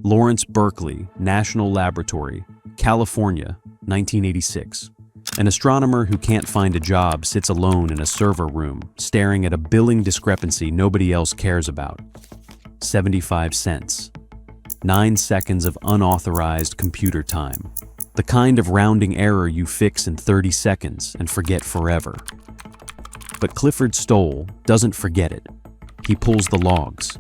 Lawrence Berkeley National Laboratory, California, 1986. An astronomer who can't find a job sits alone in a server room, staring at a billing discrepancy nobody else cares about. 75 cents. 9 seconds of unauthorized computer time. The kind of rounding error you fix in 30 seconds and forget forever. But Clifford Stoll doesn't forget it. He pulls the logs,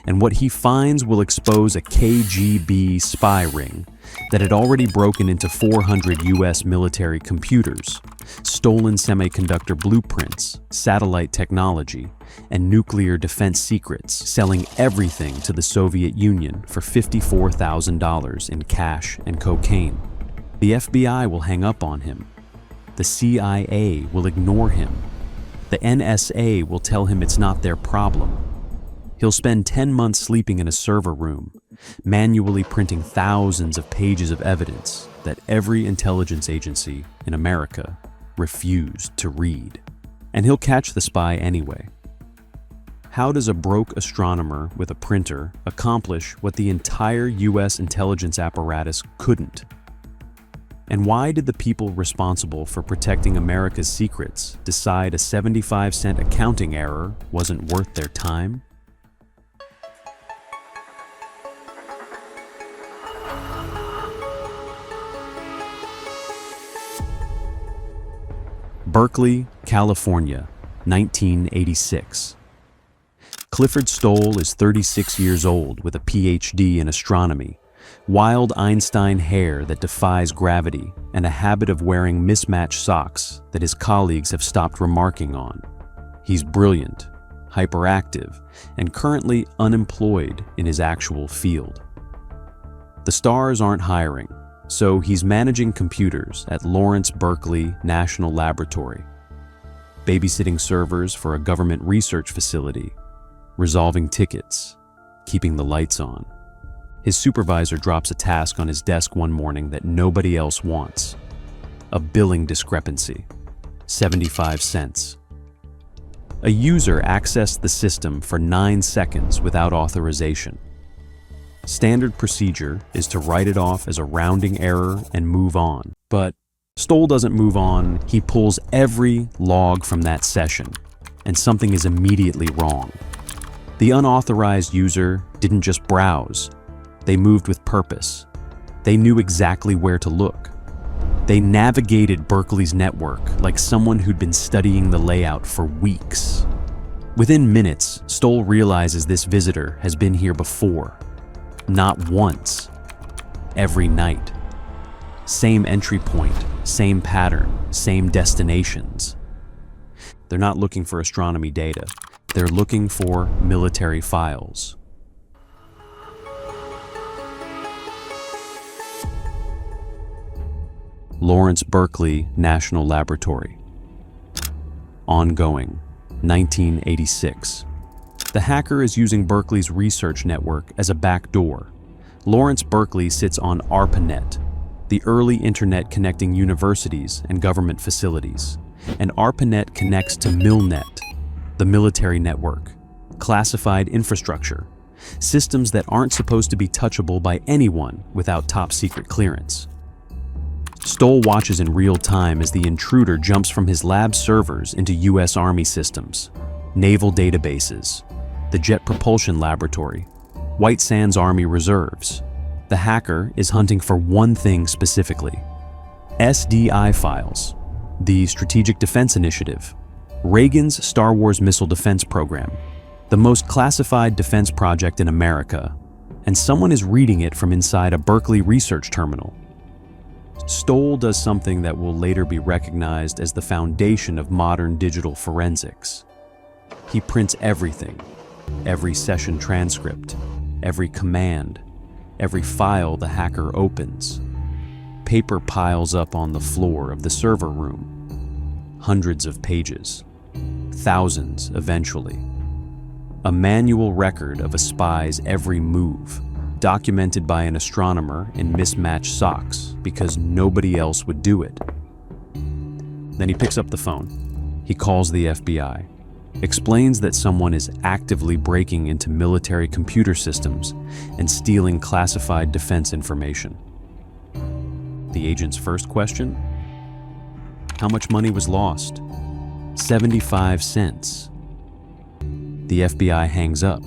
and what he finds will expose a KGB spy ring that had already broken into 400 US military computers, stolen semiconductor blueprints, satellite technology, and nuclear defense secrets, selling everything to the Soviet Union for $54,000 in cash and cocaine. The FBI will hang up on him. The CIA will ignore him. The NSA will tell him it's not their problem. He'll spend 10 months sleeping in a server room, manually printing thousands of pages of evidence that every intelligence agency in America refused to read. And he'll catch the spy anyway. How does a broke astronomer with a printer accomplish what the entire US intelligence apparatus couldn't? And why did the people responsible for protecting America's secrets decide a 75-cent accounting error wasn't worth their time? Berkeley, California, 1986. Clifford Stoll is 36 years old with a PhD in astronomy, wild Einstein hair that defies gravity, and a habit of wearing mismatched socks that his colleagues have stopped remarking on. He's brilliant, hyperactive, and currently unemployed in his actual field. The stars aren't hiring, so he's managing computers at Lawrence Berkeley National Laboratory, babysitting servers for a government research facility, resolving tickets, keeping the lights on. His supervisor drops a task on his desk one morning that nobody else wants. A billing discrepancy. 75 cents. A user accessed the system for 9 seconds without authorization. Standard procedure is to write it off as a rounding error and move on. But Stoll doesn't move on. He pulls every log from that session, and something is immediately wrong. The unauthorized user didn't just browse. They moved with purpose. They knew exactly where to look. They navigated Berkeley's network like someone who'd been studying the layout for weeks. Within minutes, Stoll realizes this visitor has been here before. Not once. Every night. Same entry point, same pattern, same destinations. They're not looking for astronomy data. They're looking for military files. Lawrence Berkeley National Laboratory. Ongoing, 1986. The hacker is using Berkeley's research network as a backdoor. Lawrence Berkeley sits on ARPANET, the early internet connecting universities and government facilities. And ARPANET connects to MILNET, the military network, classified infrastructure, systems that aren't supposed to be touchable by anyone without top-secret clearance. Stoll watches in real time as the intruder jumps from his lab servers into US Army systems, naval databases, the Jet Propulsion Laboratory, White Sands Army Reserves. The hacker is hunting for one thing specifically: SDI files, the Strategic Defense Initiative, Reagan's Star Wars missile defense program, the most classified defense project in America, and someone is reading it from inside a Berkeley research terminal. Stoll does something that will later be recognized as the foundation of modern digital forensics. He prints everything, every session transcript, every command, every file the hacker opens. Paper piles up on the floor of the server room. Hundreds of pages. Thousands eventually. A manual record of a spy's every move, documented by an astronomer in mismatched socks because nobody else would do it. Then he picks up the phone. He calls the FBI. explains that someone is actively breaking into military computer systems and stealing classified defense information. The agent's first question? How much money was lost? 75 cents. The FBI hangs up.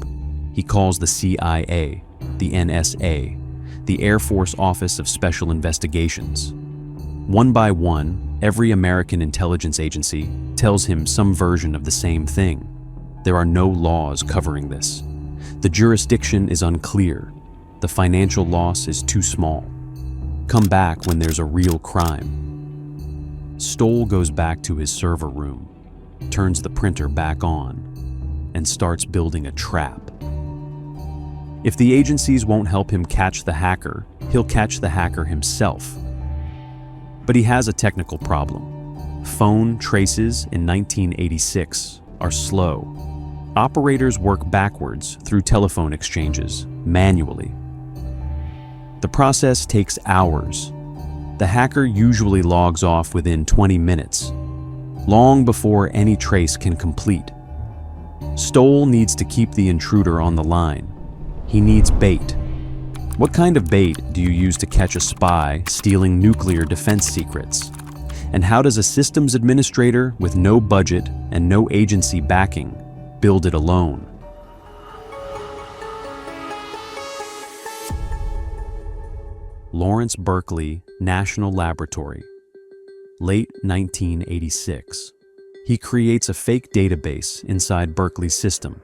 He calls the CIA, the NSA, the Air Force Office of Special Investigations. One by one, every American intelligence agency tells him some version of the same thing. There are no laws covering this. The jurisdiction is unclear. The financial loss is too small. Come back when there's a real crime. Stoll goes back to his server room, turns the printer back on, and starts building a trap. If the agencies won't help him catch the hacker, he'll catch the hacker himself. But he has a technical problem. Phone traces in 1986 are slow. Operators work backwards through telephone exchanges, manually. The process takes hours. The hacker usually logs off within 20 minutes, long before any trace can complete. Stoll needs to keep the intruder on the line. He needs bait. What kind of bait do you use to catch a spy stealing nuclear defense secrets? And how does a systems administrator with no budget and no agency backing build it alone? Lawrence Berkeley National Laboratory, late 1986. He creates a fake database inside Berkeley's system,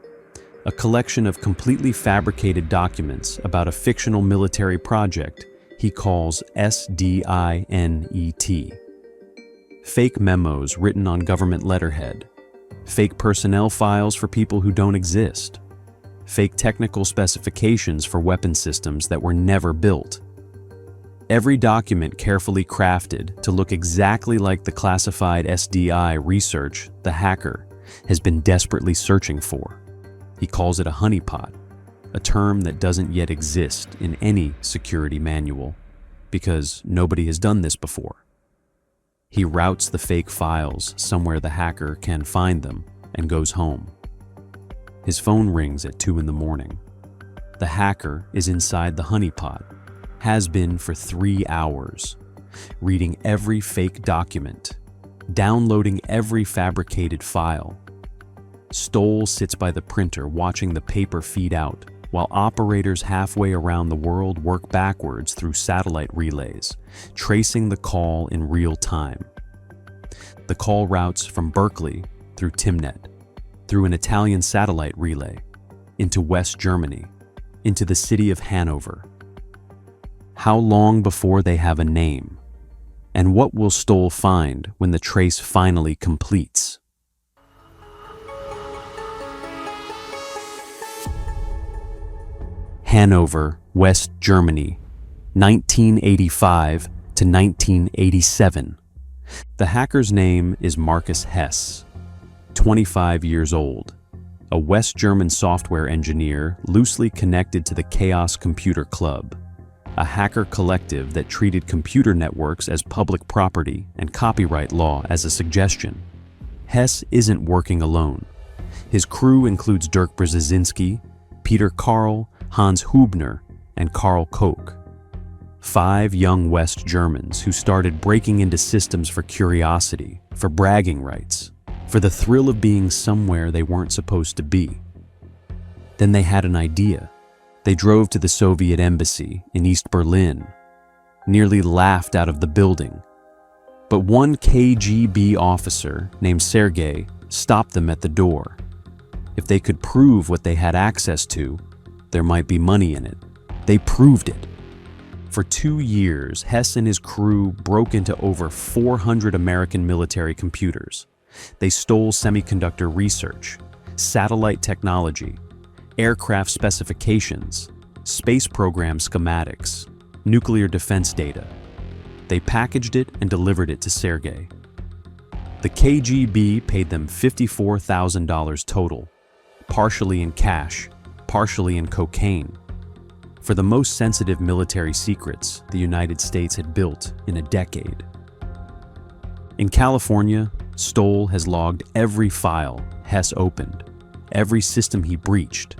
a collection of completely fabricated documents about a fictional military project he calls SDINET. Fake memos written on government letterhead, fake personnel files for people who don't exist, fake technical specifications for weapon systems that were never built. Every document carefully crafted to look exactly like the classified SDI research the hacker has been desperately searching for. He calls it a honeypot, a term that doesn't yet exist in any security manual, because nobody has done this before. He routes the fake files somewhere the hacker can find them and goes home. His phone rings at 2 a.m. The hacker is inside the honeypot, has been for 3 hours, reading every fake document, downloading every fabricated file. Stoll sits by the printer watching the paper feed out, while operators halfway around the world work backwards through satellite relays, tracing the call in real time. The call routes from Berkeley through Timnet, through an Italian satellite relay, into West Germany, into the city of Hanover. How long before they have a name? And what will Stoll find when the trace finally completes? Hanover, West Germany, 1985 to 1987. The hacker's name is Markus Hess, 25 years old, a West German software engineer loosely connected to the Chaos Computer Club, a hacker collective that treated computer networks as public property and copyright law as a suggestion. Hess isn't working alone. His crew includes Dirk Brzezinski, Peter Karl, Hans Hubner, and Karl Koch. 5 young West Germans who started breaking into systems for curiosity, for bragging rights, for the thrill of being somewhere they weren't supposed to be. Then they had an idea. They drove to the Soviet embassy in East Berlin, nearly laughed out of the building. But one KGB officer named Sergei stopped them at the door. If they could prove what they had access to, there might be money in it. They proved it. For 2 years, Hess and his crew broke into over 400 American military computers. They stole semiconductor research, satellite technology, aircraft specifications, space program schematics, nuclear defense data. They packaged it and delivered it to Sergei. The KGB paid them $54,000 total, partially in cash, partially in cocaine, for the most sensitive military secrets the United States had built in a decade. In California, Stoll has logged every file Hess opened, every system he breached,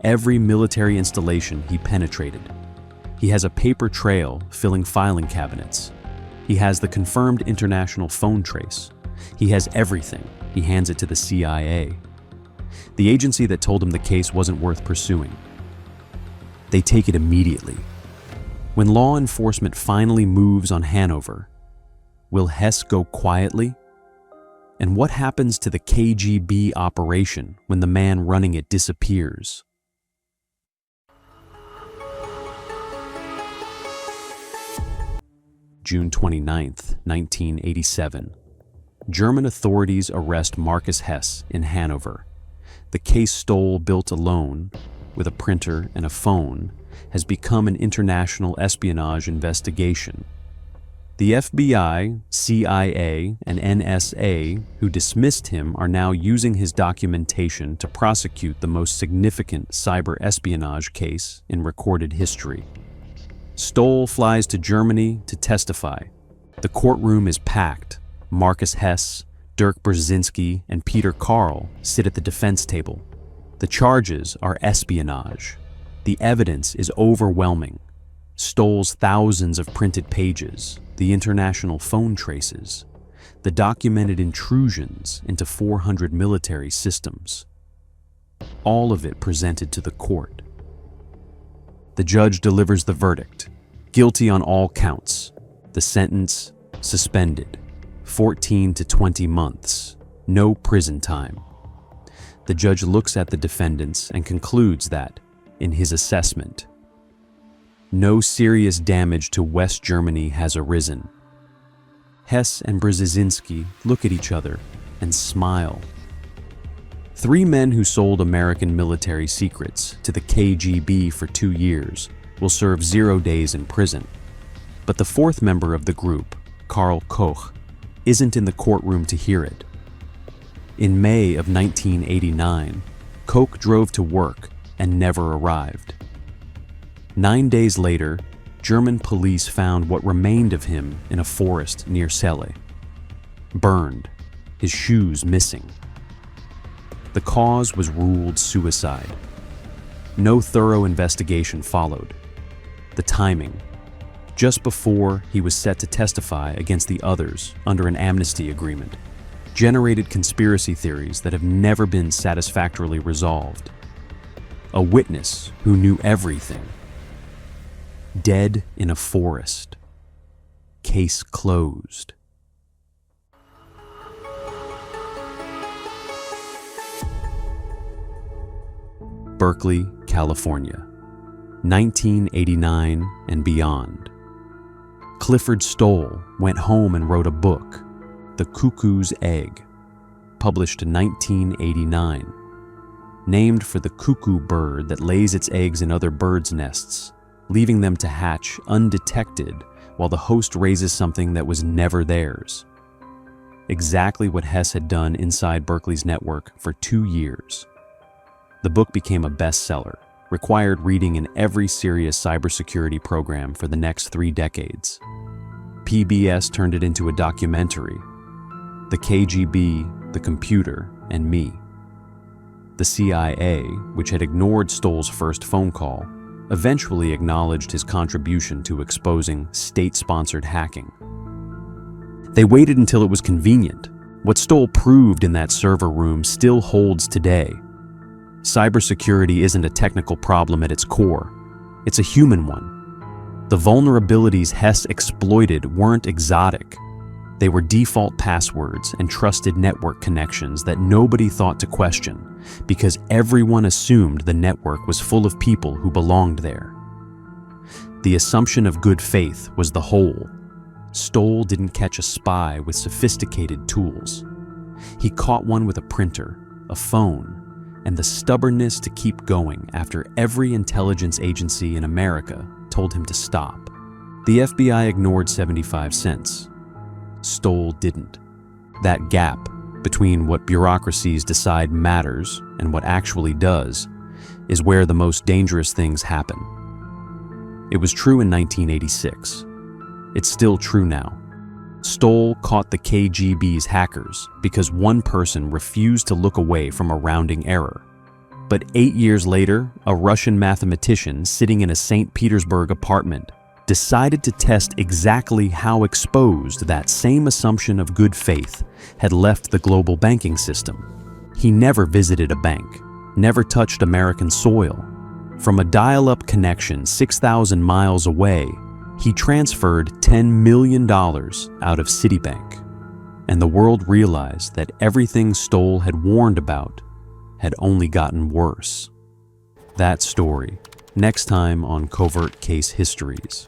every military installation he penetrated. He has a paper trail filling filing cabinets. He has the confirmed international phone trace. He has everything. He hands it to the CIA, the agency that told him the case wasn't worth pursuing. They take it immediately. When law enforcement finally moves on Hanover, will Hess go quietly? And what happens to the KGB operation when the man running it disappears? June 29, 1987. German authorities arrest Markus Hess in Hanover. The case Stoll built alone, with a printer and a phone, has become an international espionage investigation. The FBI, CIA, and NSA, who dismissed him, are now using his documentation to prosecute the most significant cyber espionage case in recorded history. Stoll flies to Germany to testify. The courtroom is packed. Markus Hess, Dirk Brzezinski, and Peter Karl sit at the defense table. The charges are espionage. The evidence is overwhelming. Stoll's thousands of printed pages, the international phone traces, the documented intrusions into 400 military systems. All of it presented to the court. The judge delivers the verdict. Guilty on all counts. The sentence, suspended. 14 to 20 months. No prison time. The judge looks at the defendants and concludes that, in his assessment, no serious damage to West Germany has arisen. Hess and Brzezinski look at each other and smile. 3 men who sold American military secrets to the KGB for 2 years will serve 0 days in prison. But the 4th member of the group, Karl Koch, isn't in the courtroom to hear it. In May of 1989, Koch drove to work and never arrived. 9 days later, German police found what remained of him in a forest near Celle. Burned, his shoes missing. The cause was ruled suicide. No thorough investigation followed. The timing, just before he was set to testify against the others under an amnesty agreement, generated conspiracy theories that have never been satisfactorily resolved. A witness who knew everything. Dead in a forest. Case closed. Berkeley, California, 1989 and beyond. Clifford Stoll went home and wrote a book, The Cuckoo's Egg, published in 1989, named for the cuckoo bird that lays its eggs in other birds' nests, leaving them to hatch undetected while the host raises something that was never theirs. Exactly what Hess had done inside Berkeley's network for 2 years. The book became a bestseller, required reading in every serious cybersecurity program for the next 3 decades. PBS turned it into a documentary, The KGB, the Computer, and Me. The CIA, which had ignored Stoll's first phone call, eventually acknowledged his contribution to exposing state-sponsored hacking. They waited until it was convenient. What Stoll proved in that server room still holds today. Cybersecurity isn't a technical problem at its core. It's a human one. The vulnerabilities Hess exploited weren't exotic. They were default passwords and trusted network connections that nobody thought to question, because everyone assumed the network was full of people who belonged there. The assumption of good faith was the whole. Stoll didn't catch a spy with sophisticated tools. He caught one with a printer, a phone, and the stubbornness to keep going after every intelligence agency in America told him to stop. The FBI ignored 75 cents. Stoll didn't. That gap between what bureaucracies decide matters and what actually does is where the most dangerous things happen. It was true in 1986. It's still true now. Stoll caught the KGB's hackers because one person refused to look away from a rounding error. But 8 years later, a Russian mathematician sitting in a St. Petersburg apartment decided to test exactly how exposed that same assumption of good faith had left the global banking system. He never visited a bank, never touched American soil. From a dial-up connection 6,000 miles away, he transferred $10 million out of Citibank. And the world realized that everything Stoll had warned about had only gotten worse. That story, next time on Covert Case Histories.